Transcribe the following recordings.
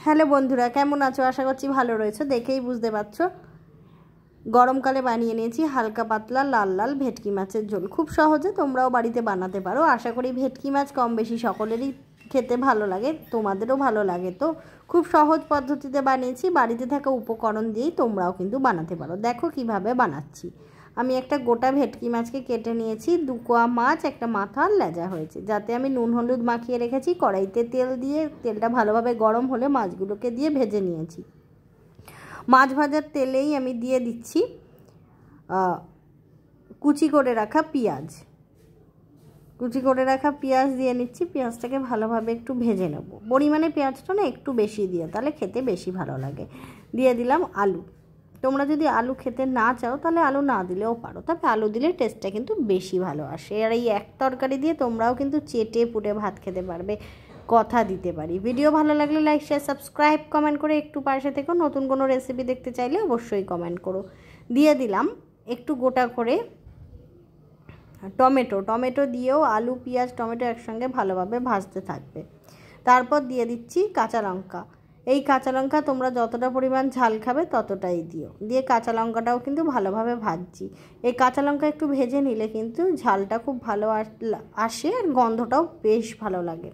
Hello বন্ধুরা, কেমন আছো? আশা করছি ভালো রয়েছো। দেখেই বুঝতে পারছো গরমকালে বানিয়ে নিয়েছি হালকা পাতলা লাল লাল ভেটকি মাছের ঝোল। খুব সহজে তোমরাও বাড়িতে বানাতে পারো। আশা করি ভেটকি মাছ কম বেশি সকলেরই খেতে ভালো লাগে, তোমাদেরও ভালো লাগে। তো খুব সহজ পদ্ধতিতে বানিয়েছি, বাড়িতে থাকা উপকরণ দিয়েই তোমরাও কিন্তু বানাতে পারো। দেখো কিভাবে বানাচ্ছি। আমি একটা গোটা ভেটকি মাছকে কেটে নিয়েছি, 2 কোয়া মাছ, একটা মাথা আর লেজা হয়েছে। যাতে আমি নুন হলুদ মাখিয়ে রেখেছি, কড়াইতে তেল দিয়ে তেলটা ভালোভাবে গরম হলে মাছগুলোকে দিয়ে ভেজে নিয়েছি। মাছ ভাজার তেলেই আমি দিয়ে দিচ্ছি কুচি করে রাখা পেঁয়াজ। কুচি করে রাখা পেঁয়াজ দিয়ে নিচ্ছি। পেঁয়াজটাকে ভালোভাবে একটু ভেজে নেব। পরিমাণে পেঁয়াজটা না একটু বেশি দিয়ে, তাহলে খেতে বেশি ভালো লাগে। দিয়ে দিলাম আলু। তোমরা যদি আলু খেতে না চাও তাহলে আলু না দিলেও পারো, তবে আলু দিলে টেস্টটা কিন্তু বেশি ভালো আসে। আর এই এক তরকারি দিয়ে তোমরাও কিন্তু চেটে পুটে ভাত খেতে পারবে, কথা দিতে পারি। ভিডিও ভালো লাগলে লাইক শেয়ার সাবস্ক্রাইব কমেন্ট করে একটু পাশে থেকো। নতুন কোনো রেসিপি দেখতে চাইলে অবশ্যই কমেন্ট করো। দিয়ে দিলাম একটু গোটা করে টমেটো দিয়েও আলু পেঁয়াজ টমেটো একসঙ্গে ভালোভাবে ভাজতে থাকবে। তারপর দিয়ে দিচ্ছি কাঁচা লঙ্কা। এই কাঁচা লঙ্কা তোমরা যতটা পরিমাণ ঝাল খাবে ততটাই দিও। দিয়ে কাঁচা লঙ্কাটাও কিন্তু ভালোভাবে ভাজছি। এই কাঁচা লঙ্কা একটু ভেজে নিলে কিন্তু ঝালটা খুব ভালো আসে আর গন্ধটাও বেশ ভালো লাগে।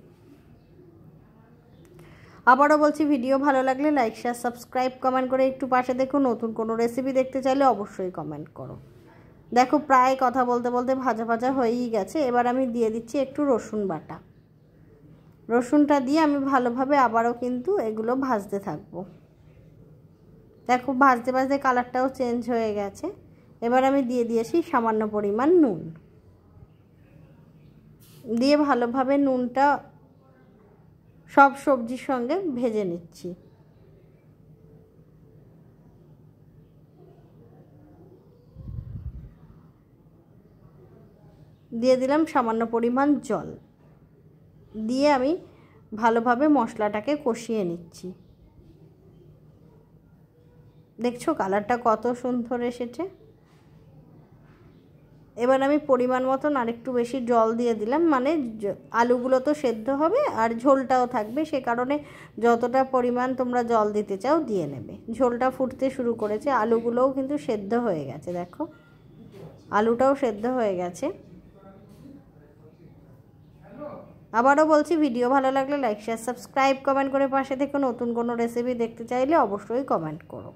আবারও বলছি, ভিডিও ভালো লাগলে লাইক শেয়ার সাবস্ক্রাইব কমেন্ট করে একটু পাশে দেখো। নতুন কোনো রেসিপি দেখতে চাইলে অবশ্যই কমেন্ট করো। দেখো প্রায় কথা বলতে বলতে ভাজা ভাজা হয়েই গেছে। এবার আমি দিয়ে দিচ্ছি একটু রসুন বাটা। রসুনটা দিয়ে আমি ভালোভাবে আবারও কিন্তু এগুলো ভাজতে থাকবো। দেখো ভাজতে ভাজতে কালারটাও চেঞ্জ হয়ে গেছে। এবার আমি দিয়ে দিয়েছি সামান্য পরিমাণ নুন। দিয়ে ভালোভাবে নুনটা সব সবজির সঙ্গে ভেজে নিচ্ছি। দিয়ে দিলাম সামান্য পরিমাণ জল। দিয়ে আমি ভালোভাবে মশলাটাকে কষিয়ে নিচ্ছি। দেখছো কালারটা কত সুন্দর এসেছে। এবার আমি পরিমাণ মতন আরেকটু বেশি জল দিয়ে দিলাম, মানে আলুগুলো তো সেদ্ধ হবে আর ঝোলটাও থাকবে, সে কারণে যতটা পরিমাণ তোমরা জল দিতে চাও দিয়ে নেবে। ঝোলটা ফুটতে শুরু করেছে, আলুগুলোও কিন্তু সেদ্ধ হয়ে গেছে। দেখো আলুটাও সেদ্ধ হয়ে গেছে। আবারও বলছি, ভিডিও ভালো লাগলে লাইক শেয়ার সাবস্ক্রাইব কমেন্ট করে পাশে থেকে। নতুন কোনো রেসিপি দেখতে চাইলে অবশ্যই কমেন্ট করো।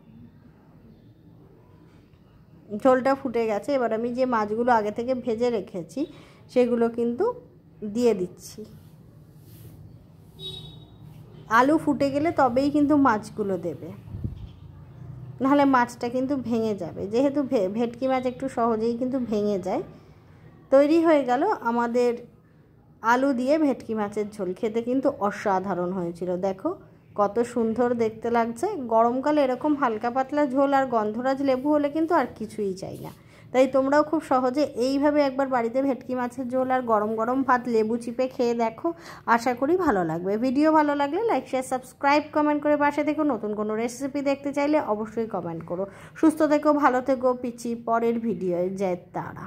ঝোলটা ফুটে গেছে। এবার আমি যে মাছগুলো আগে থেকে ভেজে রেখেছি সেগুলো কিন্তু দিয়ে দিচ্ছি। আলু ফুটে গেলে তবেই কিন্তু মাছগুলো দেবে, নাহলে মাছটা কিন্তু ভেঙে যাবে। যেহেতু ভেটকি মাছ একটু সহজেই কিন্তু ভেঙে যায়। তৈরি হয়ে গেল আমাদের আলু দিয়ে ভেটকি মাছের ঝোল। খেতে কিন্তু অসাধারণ হয়েছিল। দেখো কত সুন্দর দেখতে লাগছে। গরমকালে এরকম হালকা পাতলা ঝোল আর গন্ধরাজ লেবু হলে কিন্তু আর কিছুই চাই না। তাই তোমরাও খুব সহজে এইভাবে একবার বাড়িতে ভেটকি মাছের ঝোল আর গরম গরম ভাত লেবু চিপে খেয়ে দেখো। আশা করি ভালো লাগবে। ভিডিও ভালো লাগলে লাইক শেয়ার সাবস্ক্রাইব কমেন্ট করে পাশে থেকো। নতুন কোনো রেসিপি দেখতে চাইলে অবশ্যই কমেন্ট করো। সুস্থ থেকো, ভালো থেকো, পিচি। পরের ভিডিওয় জয় তারা।